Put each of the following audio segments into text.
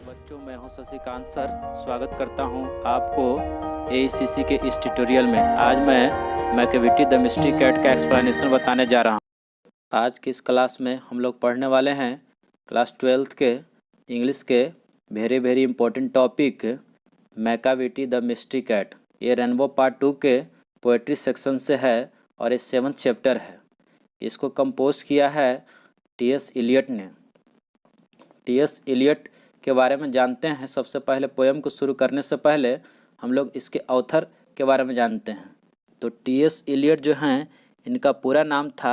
बच्चों, मैं हूं शशिकांत सर। स्वागत करता हूं आपको एईसीसी के इस ट्यूटोरियल में। आज मैं मैकेविटी द मिस्ट्री कैट का एक्सप्लेनेशन बताने जा रहा हूं। आज की इस क्लास में हम लोग पढ़ने वाले हैं क्लास 12th के इंग्लिश के very important topic Macavity the mystery cat. ये रेनबो पार्ट 2 के पोएट्री सेक्शन से है और ये 7th चैप्टर है। इसको कंपोज किया है टी.एस. इलियट ने। टी.एस. इलियट के बारे में जानते हैं। सबसे पहले पोएम को शुरू करने से पहले हम लोग इसके ऑथर के बारे में जानते हैं। तो टी.एस. इलियट जो हैं, इनका पूरा नाम था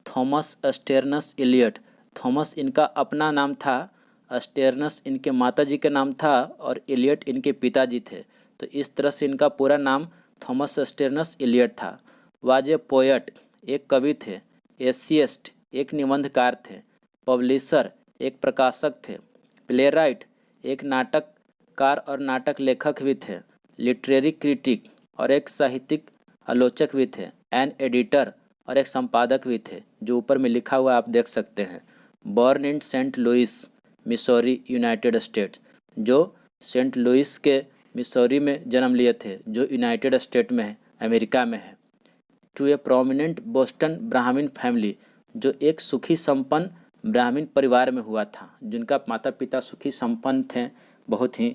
थॉमस स्टेर्नस इलियट। थॉमस इनका अपना नाम था, स्टेर्नस इनके माताजी का नाम था और इलियट इनके पिताजी थे। तो इस तरह से इनका पूरा नाम थॉमस स्टेर्नस इलियट था। वाज ए पोएट, एक कवि थे। एसियस्ट, एक निबंधकार थे। पब्लिशर, एक प्रकाशक थे। प्ले राइट, एक नाटककार और नाटक लेखक भी थे। लिटरेरी क्रिटिक, और एक साहित्यिक आलोचक भी थे। एन एडिटर, और एक संपादक भी थे, जो ऊपर में लिखा हुआ आप देख सकते हैं। Born in Saint Louis, Missouri, United States, जो सेंट लुइस के मिसौरी में जन्म लिए थे, जो यूनाइटेड स्टेट में है, अमेरिका में है। टू ए प्रोमिनेंट बोस्टन ब्राह्मण फैमिली, जो एक सुखी संपन्न ब्राह्मण परिवार में हुआ था, जिनका माता पिता सुखी संपन्न थे, बहुत ही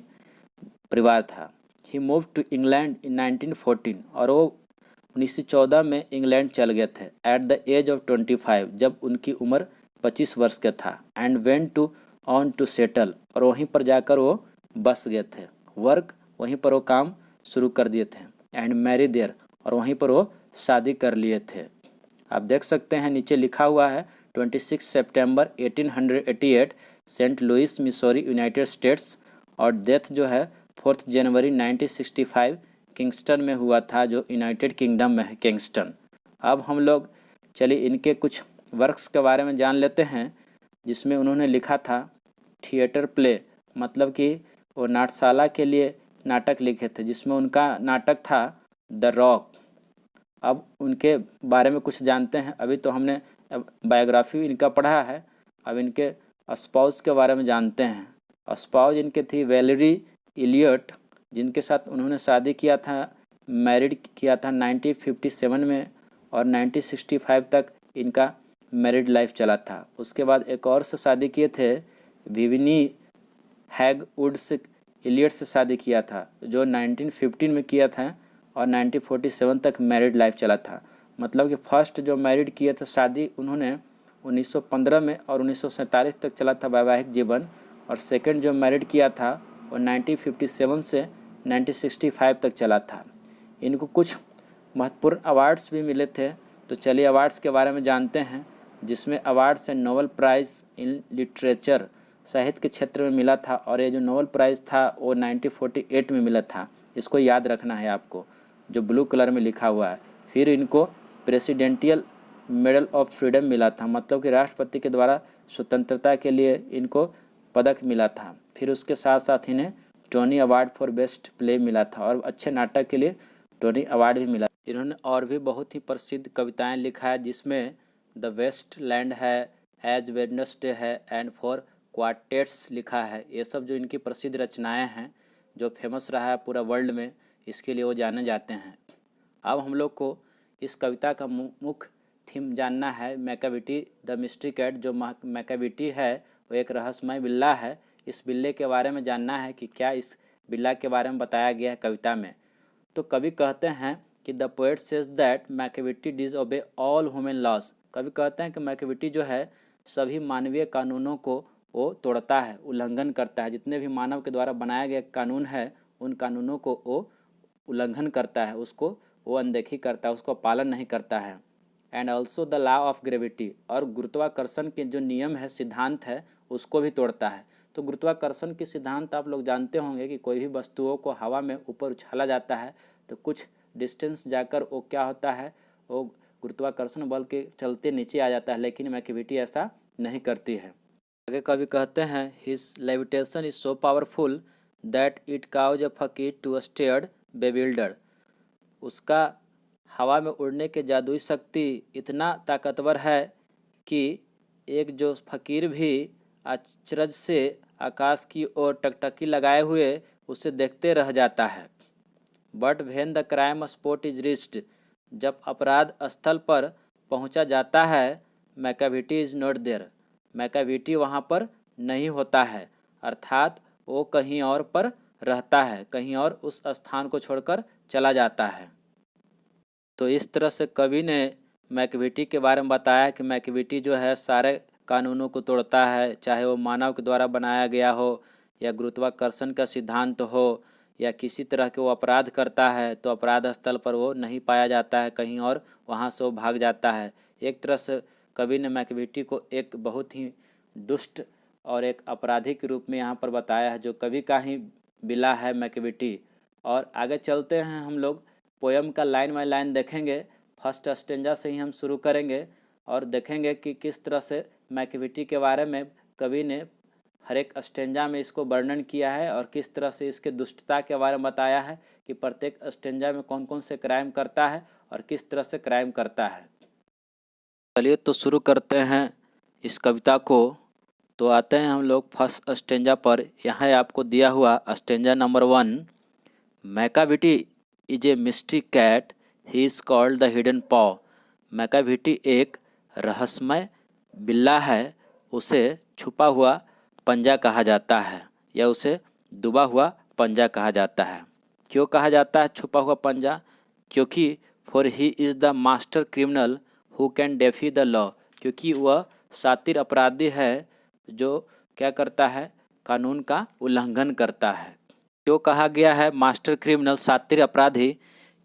परिवार था। ही मूव टू इंग्लैंड इन 1914, और वो 1914 में इंग्लैंड चल गए थे। एट द एज ऑफ 25, जब उनकी उम्र 25 वर्ष का था। And went to on to settle, और वहीं पर जाकर वो बस गए थे। वर्क, वहीं पर वो काम शुरू कर दिए थे। एंड मैरी देयर, और वहीं पर वो शादी कर लिए थे। आप देख सकते हैं नीचे लिखा हुआ है 26 सितंबर 1888, Saint Louis, Missouri, United States. और डेथ जो है 4 जनवरी 1965 किंगस्टन में हुआ था, जो यूनाइटेड किंगडम में है, किंगस्टन। अब हम लोग चलिए इनके कुछ वर्क्स के बारे में जान लेते हैं, जिसमें उन्होंने लिखा था थिएटर प्ले, मतलब कि वो नाट्यशाला के लिए नाटक लिखे थे, जिसमें उनका नाटक था द रॉक। अब उनके बारे में कुछ जानते हैं। अभी तो हमने बायोग्राफी इनका पढ़ा है, अब इनके स्पाउस के बारे में जानते हैं। स्पाउस इनके थी वेलेरी इलियट, जिनके साथ उन्होंने शादी किया था, मैरिड किया था 1957 में, और 1965 तक इनका मैरिड लाइफ चला था। उसके बाद एक और से शादी किए थे, विविनी हैगवुड से इलियट से शादी किया था, जो 1915 में किया था, और 1947 तक मैरिड लाइफ चला था। मतलब कि फर्स्ट जो मैरिड किए थे शादी उन्होंने 1915 में, और 1947 तक चला था वैवाहिक जीवन। और सेकंड जो मैरिड किया था वो 1957 से 1965 तक चला था। इनको कुछ महत्वपूर्ण अवार्ड्स भी मिले थे। तो चलिए अवार्ड्स के बारे में जानते हैं, जिसमें अवार्ड्स है नोबेल प्राइज़ इन लिटरेचर, साहित्य के क्षेत्र में मिला था। और ये जो नोबेल प्राइज़ था वो 1948 में मिला था। इसको याद रखना है आपको, जो ब्लू कलर में लिखा हुआ है। फिर इनको प्रेसिडेंटियल मेडल ऑफ फ्रीडम मिला था, मतलब कि राष्ट्रपति के द्वारा स्वतंत्रता के लिए इनको पदक मिला था। फिर उसके साथ साथ इन्हें Tony award for best play मिला था, और अच्छे नाटक के लिए टोनी अवार्ड भी मिला। इन्होंने और भी बहुत ही प्रसिद्ध कविताएं लिखा है, जिसमें द वेस्ट लैंड है, एज वेडनेसडे है, एंड फॉर क्वार्टेट्स लिखा है। ये सब जो इनकी प्रसिद्ध रचनाएं हैं, जो फेमस रहा है पूरा वर्ल्ड में, इसके लिए वो जाने जाते हैं। अब हम लोग को इस कविता का मुख्य थीम जानना है, मैकेविटी द मिस्ट्री कैट। जो मैकेविटी है वो एक रहस्यमय बिल्ला है। इस बिल्ले के बारे में जानना है कि क्या इस बिल्ला के बारे में बताया गया है कविता में। तो कवि कहते हैं कि the poet says that Macavity disobey all human laws. कवि कहते हैं कि मैकेविटी जो है सभी मानवीय कानूनों को वो तोड़ता है, उल्लंघन करता है। जितने भी मानव के द्वारा बनाया गया कानून है, उन कानूनों को वो उल्लंघन करता है, उसको वो अनदेखी करता है, उसको पालन नहीं करता है। And also the law of gravity, और गुरुत्वाकर्षण के जो नियम है, सिद्धांत है, उसको भी तोड़ता है। तो गुरुत्वाकर्षण के सिद्धांत आप लोग जानते होंगे कि कोई भी वस्तुओं को हवा में ऊपर उछाला जाता है तो कुछ डिस्टेंस जाकर वो क्या होता है, वो गुरुत्वाकर्षण बल के चलते नीचे आ जाता है। लेकिन मैकेविटी ऐसा नहीं करती है। आगे कवि कहते हैं his levitation is so powerful that it cause a fakir to stared बेविल्डर। उसका हवा में उड़ने के जादुई शक्ति इतना ताकतवर है कि एक जो फकीर भी अचरज से आकाश की ओर टकटकी लगाए हुए उसे देखते रह जाता है। But when the crime spot is reached, जब अपराध स्थल पर पहुंचा जाता है, Macavity is not there, Macavity वहां पर नहीं होता है, अर्थात वो कहीं और पर रहता है, कहीं और उस स्थान को छोड़कर चला जाता है। तो इस तरह से कवि ने मैकाविटी के बारे में बताया कि मैकाविटी जो है सारे कानूनों को तोड़ता है, चाहे वो मानव के द्वारा बनाया गया हो या गुरुत्वाकर्षण का सिद्धांत हो या किसी तरह के वो अपराध करता है तो अपराध स्थल पर वो नहीं पाया जाता है, कहीं और वहाँ से वो भाग जाता है। एक तरह से कवि ने मैकाविटी को एक बहुत ही दुष्ट और एक अपराधी के रूप में यहाँ पर बताया है, जो कवि का ही बिला है मैकाविटी। और आगे चलते हैं, हम लोग पोयम का लाइन बाय लाइन देखेंगे। फर्स्ट स्टेंजा से ही हम शुरू करेंगे और देखेंगे कि किस तरह से मैकाविटी के बारे में कवि ने हर एक स्टेंजा में इसको वर्णन किया है और किस तरह से इसके दुष्टता के बारे में बताया है कि प्रत्येक स्टेंजा में कौन कौन से क्राइम करता है और किस तरह से क्राइम करता है। चलिए तो शुरू करते हैं इस कविता को। तो आते हैं हम लोग फर्स्ट स्टेंजा पर। यहाँ आपको दिया हुआ stanza number 1, Macavity is a mystery cat, he is called the hidden paw. Macavity एक रहस्यमय बिल्ला है, उसे छुपा हुआ पंजा कहा जाता है या उसे दुबा हुआ पंजा कहा जाता है। क्यों कहा जाता है छुपा हुआ पंजा? क्योंकि for he is the master criminal who can DeFi the law, क्योंकि वह शातिर अपराधी है जो क्या करता है, कानून का उल्लंघन करता है। क्यों कहा गया है मास्टर क्रिमिनल, शातिर अपराधी?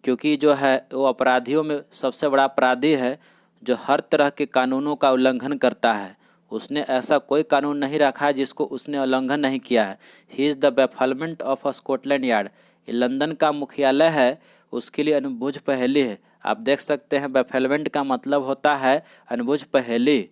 क्योंकि जो है वो अपराधियों में सबसे बड़ा अपराधी है जो हर तरह के कानूनों का उल्लंघन करता है। उसने ऐसा कोई कानून नहीं रखा है जिसको उसने उल्लंघन नहीं किया है। He is the bafflement of Scotland yard, ये लंदन का मुख्यालय है, उसके लिए अनुभुज पहेली है। आप देख सकते हैं बेफलमेंट का मतलब होता है अनुभुज पहेली।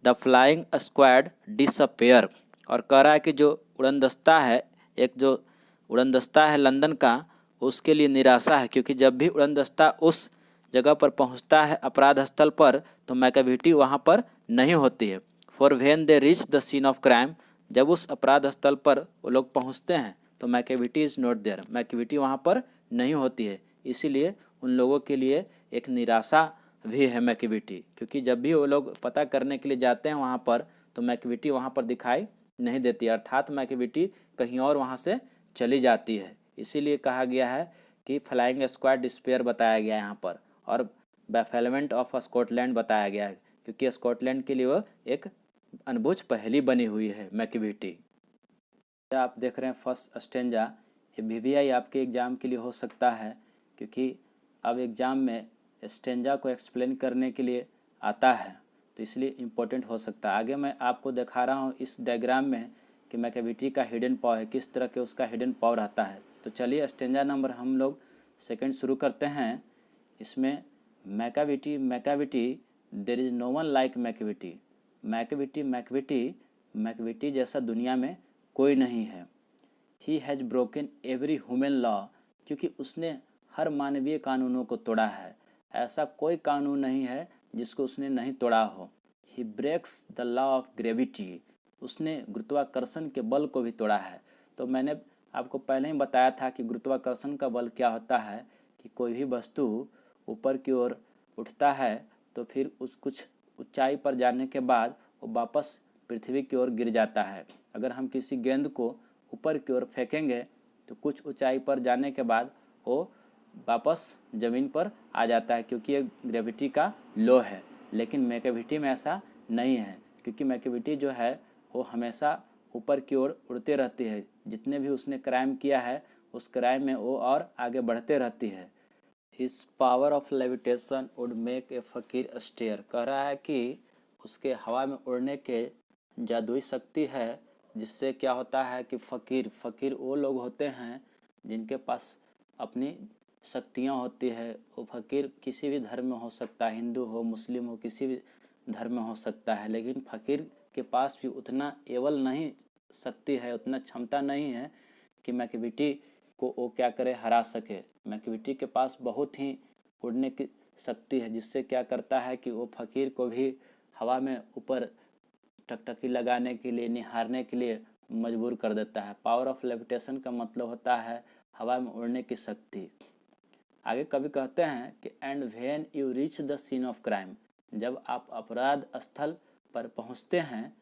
द फ्लाइंग स्क्वाड डिसअपेयर, और कह रहा है कि जो उड़नदस्ता है, एक जो उड़नदस्ता है लंदन का, उसके लिए निराशा है, क्योंकि जब भी उड़नदस्ता उस जगह पर पहुंचता है अपराध स्थल पर तो मैकाविटी वहां पर नहीं होती है। For when they reach the scene of crime, जब उस अपराध स्थल पर वो लोग पहुंचते हैं तो Macavity is not there, Macavity वहां पर नहीं होती है। इसीलिए उन लोगों के लिए एक निराशा भी है मैकाविटी, क्योंकि जब भी वो लोग पता करने के लिए जाते हैं वहाँ पर तो मैकाविटी वहाँ पर दिखाई नहीं देती, अर्थात मैकाविटी कहीं और वहाँ से चली जाती है। इसीलिए कहा गया है कि फ्लाइंग स्क्वाड डिस्पेयर बताया गया है यहाँ पर, और बेफलमेंट ऑफ स्कॉटलैंड बताया गया है, क्योंकि स्कॉटलैंड के लिए वो एक अनबुझ पहेली बनी हुई है मैकाविटी। आप देख रहे हैं फर्स्ट स्टेंजा, ये VVI आपके एग्ज़ाम के लिए हो सकता है, क्योंकि अब एग्ज़ाम में स्टेंजा को एक्सप्लेन करने के लिए आता है तो इसलिए इम्पोर्टेंट हो सकता है। आगे मैं आपको दिखा रहा हूँ इस डायग्राम में कि मैकाविटी का हिडन पॉ है, किस तरह के उसका हिडन पॉ रहता है। तो चलिए स्टेंजा नंबर हम लोग सेकंड शुरू करते हैं। इसमें Macavity Macavity there is no one like Macavity, Macavity Macavity Macavity जैसा दुनिया में कोई नहीं है। He has broken every human law, क्योंकि उसने हर मानवीय कानूनों को तोड़ा है, ऐसा कोई कानून नहीं है जिसको उसने नहीं तोड़ा हो। He breaks the law of gravity, उसने गुरुत्वाकर्षण के बल को भी तोड़ा है। तो मैंने आपको पहले ही बताया था कि गुरुत्वाकर्षण का बल क्या होता है, कि कोई भी वस्तु ऊपर की ओर उठता है तो फिर उस कुछ ऊंचाई पर जाने के बाद वो वापस पृथ्वी की ओर गिर जाता है। अगर हम किसी गेंद को ऊपर की ओर फेंकेंगे तो कुछ ऊंचाई पर जाने के बाद वो वापस ज़मीन पर आ जाता है, क्योंकि ये ग्रेविटी का लॉ है। लेकिन मैकाविटी में ऐसा नहीं है, क्योंकि मैकाविटी जो है वो हमेशा ऊपर की ओर उड़ते रहती है। जितने भी उसने क्राइम किया है उस क्राइम में वो और आगे बढ़ते रहती है। His power of levitation would make a फकीर स्टेयर, कह रहा है कि उसके हवा में उड़ने के जादुई शक्ति है, जिससे क्या होता है कि फ़कीर वो लोग होते हैं जिनके पास अपनी शक्तियाँ होती है। वो फ़कीर किसी भी धर्म में हो सकता है, हिंदू हो मुस्लिम हो, किसी भी धर्म में हो सकता है, लेकिन फ़कीर के पास भी उतना एवल नहीं शक्ति है, उतना क्षमता नहीं है कि मैकाविटी को वो क्या करे, हरा सके। मैकाविटी के पास बहुत ही उड़ने की शक्ति है, जिससे क्या करता है कि वो फ़कीर को भी हवा में ऊपर टकटकी लगाने के लिए, निहारने के लिए मजबूर कर देता है। पावर ऑफ लेविटेशन का मतलब होता है हवा में उड़ने की शक्ति। आगे कवि कहते हैं कि and when you reach the scene of crime, जब आप अपराध स्थल पर पहुंचते हैं,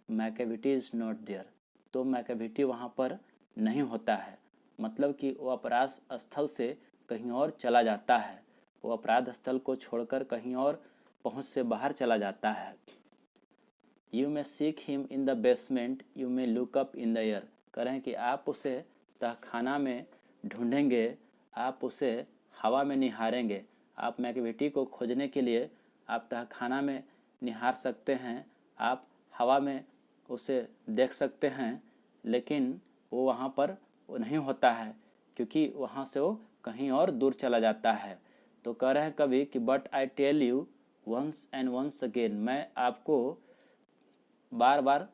मैकेविटी इज नॉट देयर, तो मैकेविटी वहां पर नहीं होता है। मतलब कि वो अपराध स्थल से कहीं और चला जाता है, वो अपराध स्थल को छोड़कर कहीं और पहुंच से बाहर चला जाता है। You may seek him in the basement, you may look up in the air. कह रहे हैं कि आप उसे तहखाना में ढूंढेंगे, आप उसे हवा में निहारेंगे। आप मैकेविटी को खोजने के लिए आप तहखाना में निहार सकते हैं, आप हवा में उसे देख सकते हैं, लेकिन वो वहाँ पर वो नहीं होता है, क्योंकि वहाँ से वो कहीं और दूर चला जाता है। तो कह रहे हैं कभी कि but I tell you once and once again, मैं आपको बार बार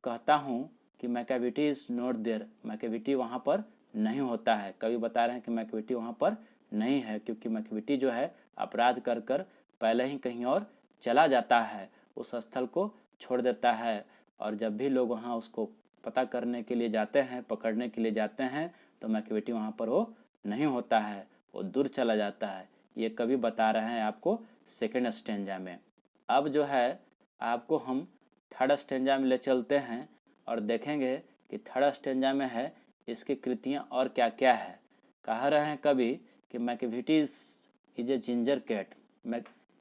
कहता हूँ कि Macavity is not there, Macavity वहाँ पर नहीं होता है। कभी बता रहे हैं कि मैकेविटी वहाँ पर नहीं है, क्योंकि मैकेविटी जो है अपराध कर कर पहले ही कहीं और चला जाता है, उस स्थल को छोड़ देता है। और जब भी लोग वहाँ उसको पता करने के लिए जाते हैं, पकड़ने के लिए जाते हैं, तो मैकेविटी वहाँ पर वो नहीं होता है, वो दूर चला जाता है। ये कभी बता रहे हैं आपको सेकेंड स्टेंजा में। अब जो है आपको हम थर्ड स्टेंजा में ले चलते हैं और देखेंगे कि थर्ड स्टेंजा में है इसकी कृतियाँ और क्या क्या है। कह रहे हैं कभी कि Macavity is a ginger cat,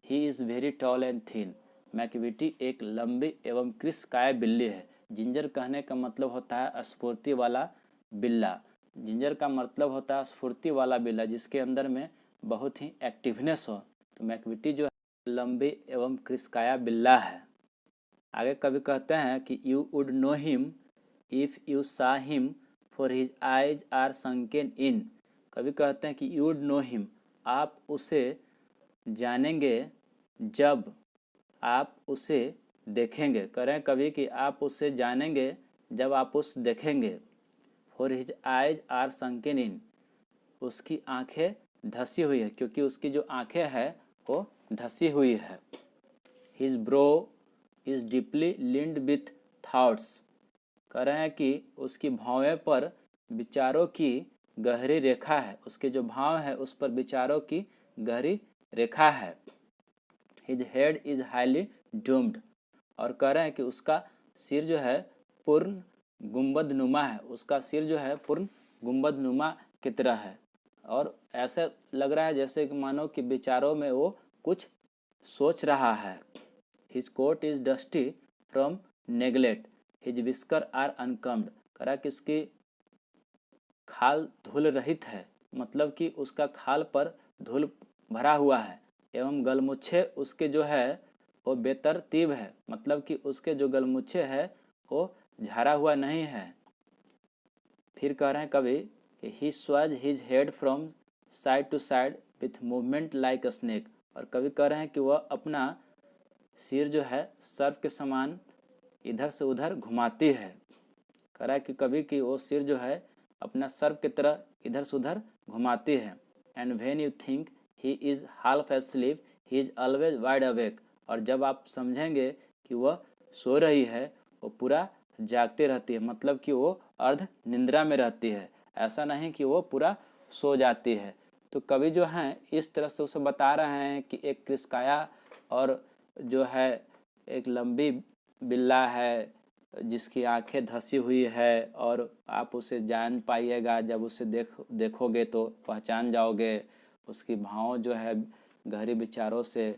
he is very tall and thin. Macavity एक लंबी एवं कृशकाय बिल्ली है। जिंजर कहने का मतलब होता है स्फूर्ति वाला बिल्ला। जिंजर का मतलब होता है स्फूर्ति वाला बिल्ला, जिसके अंदर में बहुत ही एक्टिवनेस हो। तो मैकेविटी जो है लंबी एवं कृशकाया बिल्ला है। आगे कभी कहते हैं कि you would know him if you saw him for his eyes are sunken in. कभी कहते हैं कि यू वुड नो हिम, आप उसे जानेंगे जब आप उसे देखेंगे। करें कभी कि आप उसे जानेंगे जब आप उस देखेंगे। For his eyes are sunken in, उसकी आंखें धसी हुई है, क्योंकि उसकी जो आंखें हैं वो धसी हुई है। His bro is deeply linked with thoughts. कह रहे हैं कि उसकी भावें पर विचारों की गहरी रेखा है, उसके जो भाव है उस पर विचारों की गहरी रेखा है। His head is highly doomed, और कह रहे हैं कि उसका सिर जो है पूर्ण गुंबद नुमा है, उसका सिर जो है पूर्ण गुंबद नुमा की तरह है। और ऐसे लग रहा है जैसे कि मानो कि विचारों में वो कुछ सोच रहा है। His coat is dusty from neglect, his whisker are uncombed. करा कि उसकी खाल धूल रहित है, मतलब कि उसका खाल पर धूल भरा हुआ है, एवं गलमुच्छे उसके जो है वो बेतरतीब है, मतलब कि उसके जो गलमुच्छे है वो झाड़ा हुआ नहीं है। फिर कह रहे हैं कभी कि he sways his head from side to side with movement like a snake. और कभी कह रहे हैं कि वह अपना सिर जो है सर्प के समान इधर से उधर घुमाती है। कह रहा है कि कभी कि वो सिर जो है अपना सर्प की तरह इधर से उधर घुमाती है। And when you think he is half asleep he is always wide awake. और जब आप समझेंगे कि वह सो रही है, वो पूरा जागती रहती है, मतलब कि वो अर्ध निंद्रा में रहती है, ऐसा नहीं कि वो पूरा सो जाती है। तो कवि जो हैं इस तरह से उसे बता रहे हैं कि एक कृशकाया और जो है एक लंबी बिल्ला है जिसकी आंखें धसी हुई है, और आप उसे जान पाइएगा, जब उसे देखोगे तो पहचान जाओगे। उसकी भाव जो है गहरी विचारों से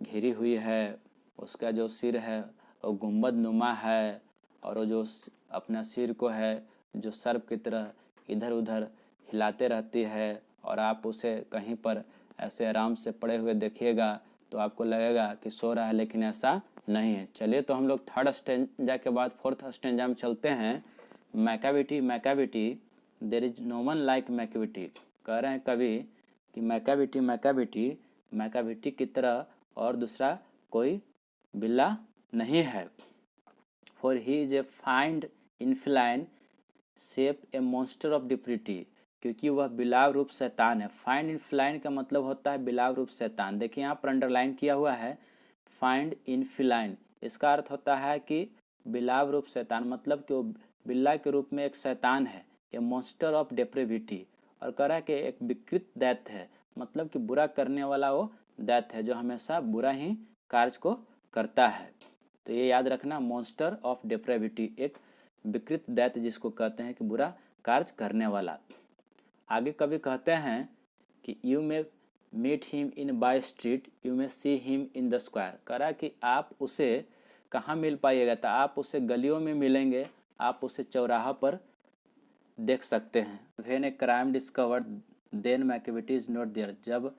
घिरी हुई है, उसका जो सिर है वो गुंबद नुमा है, और वो जो अपना सिर को है जो सर्प की तरह इधर उधर हिलाते रहती है। और आप उसे कहीं पर ऐसे आराम से पड़े हुए देखिएगा तो आपको लगेगा कि सो रहा है, लेकिन ऐसा नहीं है। चलिए तो हम लोग थर्ड स्टेंजा के बाद फोर्थ स्टेंजा में चलते हैं। Macavity Macavity there is no one like Macavity. कह रहे हैं कभी कि मैकेविटी मैकेविटी मैकेविटी की तरह और दूसरा कोई बिल्ला नहीं है। For he is a fiend in feline shape a monster of depravity, क्योंकि वह बिलाव रूप शैतान है। फाइंड इन फ्लाइन का मतलब होता है बिलाव रूप शैतान। देखिए यहाँ पर अंडरलाइन किया हुआ है फाइंड इन फिलाइन, इसका अर्थ होता है कि बिलाव रूप शैतान, मतलब कि वो बिल्ला के रूप में एक शैतान है, ये मॉन्स्टर ऑफ डेप्रेविटी, और कह रहा है कि एक विकृत दैत्य है, मतलब कि बुरा करने वाला वो दैत्य है जो हमेशा बुरा ही कार्य को करता है। तो ये याद रखना, मॉन्स्टर ऑफ डेप्रेविटी, एक विकृत दैत्य जिसको कहते हैं कि बुरा कार्य करने वाला। आगे कभी कहते हैं कि you may meet him in by street, you may see him in the square. कह रहा कि आप उसे कहाँ मिल पाइएगा, तो आप उसे गलियों में मिलेंगे, आप उसे चौराहा पर देख सकते हैं। When a crime discovered then Macavity is not there, जब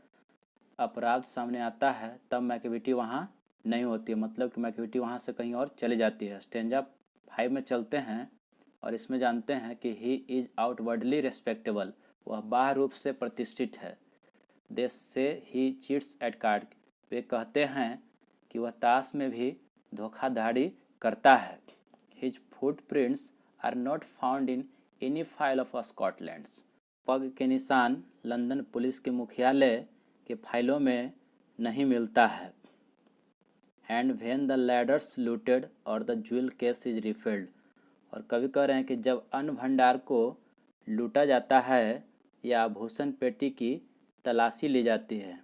अपराध सामने आता है तब मैकेविटी वहाँ नहीं होती है, मतलब कि मैकेविटी वहाँ से कहीं और चली जाती है। स्टेंजा 5 में चलते हैं और इसमें जानते हैं कि ही इज आउटवर्डली रेस्पेक्टेबल, वह बाह्य रूप से प्रतिष्ठित है। दे से ही चीट्स एट कार्ड, वे कहते हैं कि वह ताश में भी धोखाधड़ी करता है। His footprints are not found in any file of Scotland, पग के निशान लंदन पुलिस के मुख्यालय के फाइलों में नहीं मिलता है। And when the larder's looted or the jewel case is rifled, और कवि कह रहे हैं कि जब अन्न भंडार को लूटा जाता है या आभूषण पेटी की तलाशी ली जाती है।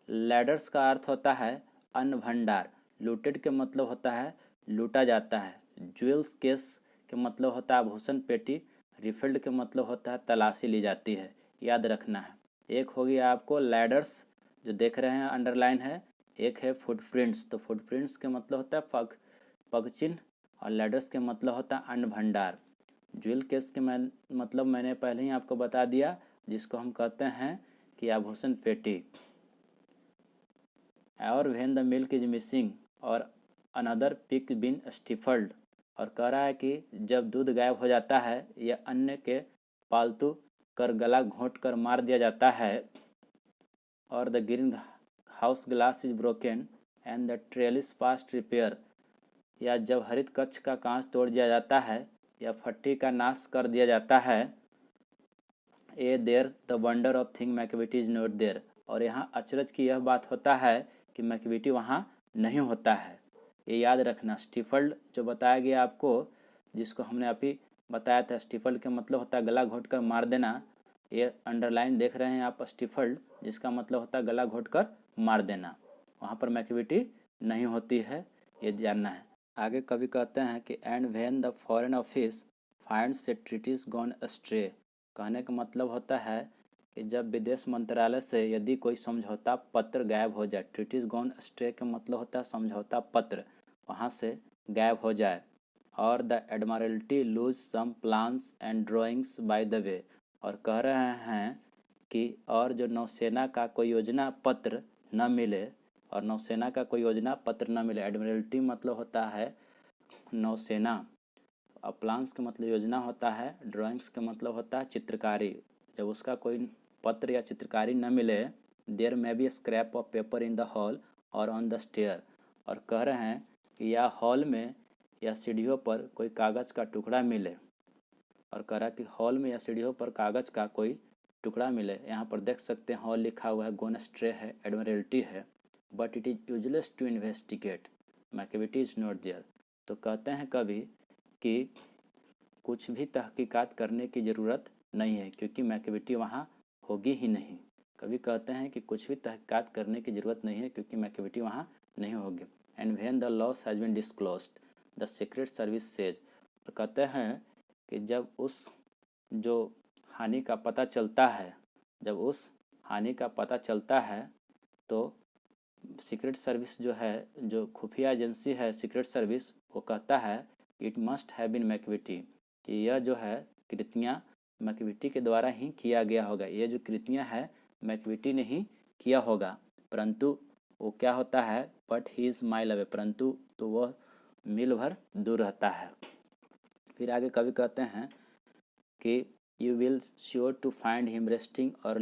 लैडर्स का अर्थ होता है अन्न भंडार, लूटेड के मतलब होता है लूटा जाता है, ज्वेल्स केस के मतलब होता है आभूषण पेटी, रिफिल्ड के मतलब होता है तलाशी ली जाती है। याद रखना है, एक होगी आपको लैडर्स जो देख रहे हैं अंडरलाइन है, एक है फुटप्रिंट्स, तो फुटप्रिंट्स के मतलब होता है पग चिन्ह, और लैडर्स के मतलब होता है अन्न भंडार। ज्वेल केस के मतलब मैंने पहले ही आपको बता दिया, जिसको हम कहते हैं कि आभूषण पेटी। और when the milk is missing और अनदर पिग बिन स्टिफल्ड, और कह रहा है कि जब दूध गायब हो जाता है या अन्य के पालतू कर गला घोंट कर मार दिया जाता है, और the green house glass is broken and the trellis past repair, या जब हरित कक्ष का कांच तोड़ दिया जाता है या फट्टी का नाश कर दिया जाता है। Ay there the wonder of thing Macavity is not there, और यहाँ अचरज की यह बात होता है कि मैकेविटी वहाँ नहीं होता है। ये याद रखना। स्टिफल्ड जो बताया गया आपको, जिसको हमने अभी बताया था, स्टिफल्ड का मतलब होता है गला घोट कर मार देना। ये अंडरलाइन देख रहे हैं आप, स्टिफल्ड जिसका मतलब होता है गला घोट कर मार देना, वहाँ पर मैकेविटी नहीं होती है, ये जानना है। आगे कवि कहते हैं कि and when the Foreign Office finds a treaty's gone astray, कहने का मतलब होता है कि जब विदेश मंत्रालय से यदि कोई समझौता पत्र गायब हो जाए, ट्रीटिस गॉन अस्ट्रे का मतलब होता है समझौता पत्र वहाँ से गायब हो जाए। और the Admiralty lose some plans and drawings by the way, और कह रहे हैं कि और जो नौसेना का कोई योजना पत्र न मिले, और नौसेना का कोई योजना पत्र न मिले, एडमिरल्टी मतलब होता है नौसेना, और प्लान्स का मतलब योजना होता है, ड्राइंग्स का मतलब होता है चित्रकारी, जब उसका कोई पत्र या चित्रकारी न मिले, there may be scrap of paper in the hall और ऑन द स्टेयर, और कह रहे हैं कि या हॉल में या सीढ़ियों पर कोई कागज़ का टुकड़ा मिले, और कह रहा है कि हॉल में या सीढ़ियों पर कागज़ का कोई टुकड़ा मिले। यहाँ पर देख सकते हैं हॉल लिखा हुआ है, गोन स्ट्रे है, एडमिरल्टी है, but it is useless to investigate, Macavity is not there. तो कहते हैं कभी कि कुछ भी तहकीकात करने की ज़रूरत नहीं है, क्योंकि मैकेविटी वहाँ होगी ही नहीं। कभी कहते हैं कि कुछ भी तहकीकात करने की ज़रूरत नहीं है, क्योंकि मैकेविटी वहाँ नहीं होगी। And when the loss has been disclosed the secret service says, तो कहते हैं कि जब उस जो हानि का पता चलता है, जब उस हानि का पता चलता है तो सीक्रेट सर्विस जो है, जो खुफिया एजेंसी है सीक्रेट सर्विस, वो कहता है it must have been Macavity, कि यह जो है कृतियाँ मैकेविटी के द्वारा ही किया गया होगा, ये जो कृतियाँ है मैकेविटी ने ही किया होगा। परंतु वो क्या होता है, but he is mile away, परंतु तो वह मील भर दूर रहता है। फिर आगे कवि कहते हैं कि you will sure to find him resting और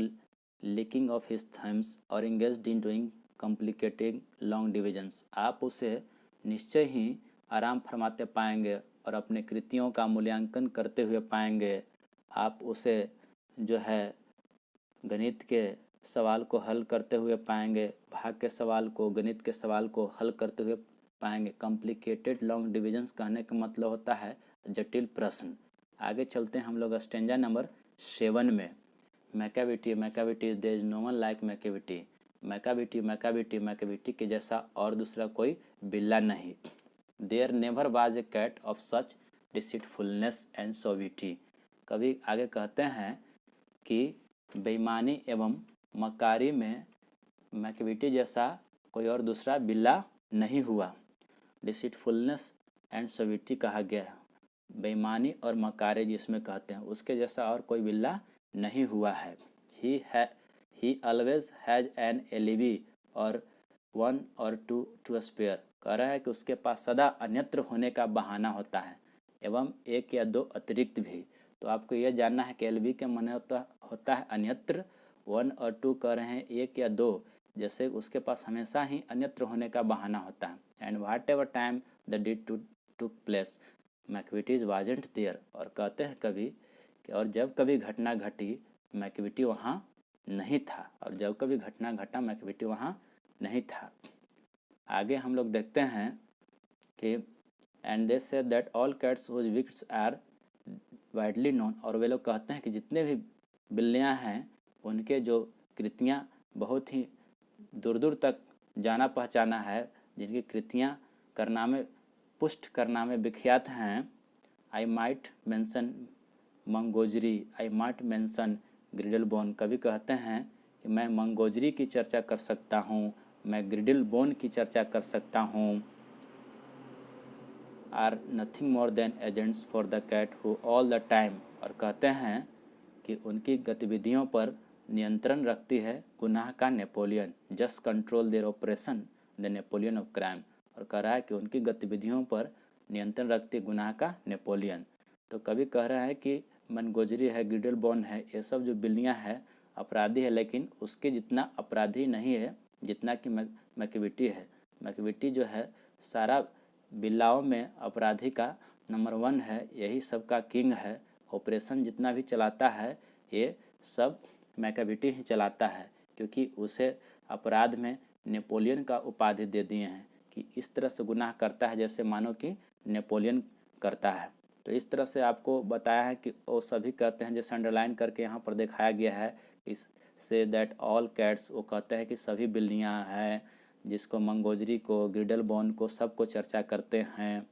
licking of his thumbs और engaged in doing complicated long divisions, आप उसे निश्चय ही आराम फरमाते पाएंगे और अपने कृतियों का मूल्यांकन करते हुए पाएंगे। आप उसे जो है गणित के सवाल को हल करते हुए पाएंगे, भाग के सवाल को, गणित के सवाल को हल करते हुए पाएंगे। कॉम्प्लिकेटेड लॉन्ग डिविजन्स कहने का मतलब होता है जटिल प्रश्न। आगे चलते हैं हम लोग स्टेंजा नंबर 7 में। Macavity Macavity there is no one like Macavity. Macavity Macavity Macavity के जैसा और दूसरा कोई बिल्ला नहीं। There never was a cat of such deceitfulness and suavity. कभी आगे कहते हैं कि बेईमानी एवं मकारी में मैकाविटी जैसा कोई और दूसरा बिल्ला नहीं हुआ। डिसीटफुलनेस एंड सोविटी कहा गया, बेईमानी और मकारी जिसमें कहते हैं उसके जैसा और कोई बिल्ला नहीं हुआ है। ही ऑलवेज हैज एन एलिबी और वन और टू टू स्पेयर। कह रहा है कि उसके पास सदा अन्यत्र होने का बहाना होता है एवं एक या दो अतिरिक्त भी। तो आपको यह जानना है कि एलिबी के माने होता है अन्यत्र, वन और टू कह रहे हैं एक या दो, जैसे उसके पास हमेशा ही अन्यत्र होने का बहाना होता है। And whatever time the deed took place Macavity wasn't there. और कहते हैं कभी कि और जब कभी घटना घटी मैकाविटी वहाँ नहीं था, और जब कभी घटना घटा मैकाविटी वहाँ नहीं था। आगे हम लोग देखते हैं कि and they say that all cats whose wicked are widely known. और वे लोग कहते हैं कि जितने भी बिल्लियाँ हैं उनके जो कृतियाँ बहुत ही दूर दूर तक जाना पहचाना है, जिनकी कृतियाँ कारनामे पुष्ट कारनामे विख्यात हैं। I might mention Mungojerrie, I might mention Griddlebone. कभी कहते हैं कि मैं मंगोजरी की चर्चा कर सकता हूँ, मैं ग्रिडल बोन की चर्चा कर सकता हूँ। Are nothing more than agents for the cat who all the time. और कहते हैं कि उनकी गतिविधियों पर नियंत्रण रखती है गुनाह का Napoleon. Just control their operation the Napoleon of crime. और कह रहा है कि उनकी गतिविधियों पर नियंत्रण रखती है गुनाह का नेपोलियन। तो कभी कह रहा है कि मनगोजरी है, ग्रिडल बॉन है, ये सब जो बिल्लियाँ हैं अपराधी है, लेकिन उसके जितना अपराधी नहीं है जितना कि मैकाविटी है। मैकाविटी जो है सारा बिल्लाओं में अपराधी का नंबर 1 है, यही सबका किंग है। ऑपरेशन जितना भी चलाता है ये सब मैकाविटी ही चलाता है, क्योंकि उसे अपराध में नेपोलियन का उपाधि दे दिए हैं कि इस तरह से गुनाह करता है जैसे मानो कि नेपोलियन करता है। तो इस तरह से आपको बताया है कि वो सभी कहते हैं, जैसे अंडरलाइन करके यहाँ पर दिखाया गया है इससे दैट ऑल कैट्स, वो कहते हैं कि सभी बिल्लियाँ हैं, जिसको मंगोजरी को, ग्रिडल बॉन को, सबको चर्चा करते हैं।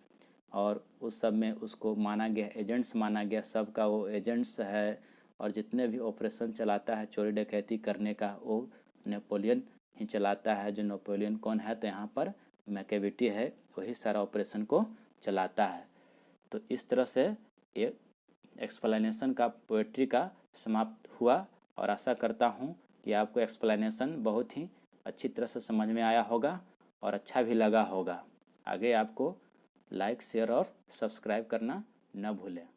और उस सब में उसको माना गया एजेंट्स माना गया, सबका वो एजेंट्स है। और जितने भी ऑपरेशन चलाता है चोरी डकैती करने का वो नेपोलियन ही चलाता है। जो नेपोलियन कौन है, तो यहाँ पर मैकाविटी है, वही सारा ऑपरेशन को चलाता है। तो इस तरह से ये एक्सप्लेनेशन का पोएट्री का समाप्त हुआ, और आशा करता हूँ कि आपको एक्सप्लेनेशन बहुत ही अच्छी तरह से समझ में आया होगा और अच्छा भी लगा होगा। आगे आपको लाइक, शेयर और सब्सक्राइब करना न भूलें।